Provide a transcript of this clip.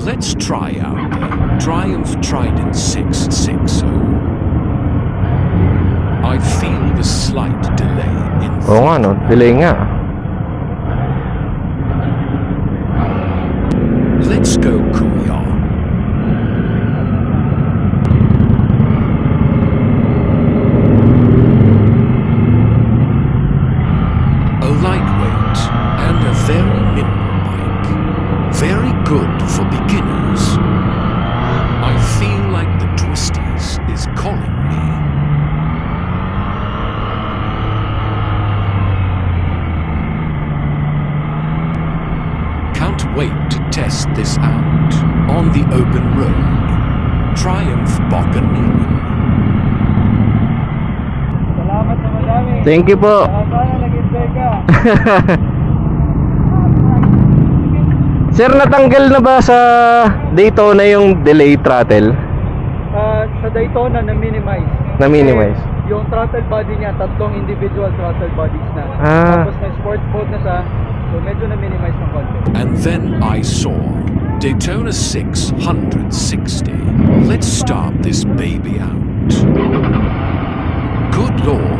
Let's try out the Triumph Trident 660. I feel the slight delay in... Oo nga no, delay nga. Let's go, Kuya. A lightweight and a very nimble bike. Very good for beginners. I feel like the Twisties is calling me. Can't wait to test this out on the open road. Triumph Boccanini. Salamat na madami. Thank you po. Sana nag-enjoy ka. Sir, natanggal na ba sa Daytona yung delay throttle? Sa Daytona na-minimize. Na-minimize? Kasi yung throttle body niya, 3 individual throttle bodies na. Ah. Tapos na sports mode na siya. So medyo na-minimize ng konti. And then I saw Daytona 660. Let's start this baby out. Good Lord.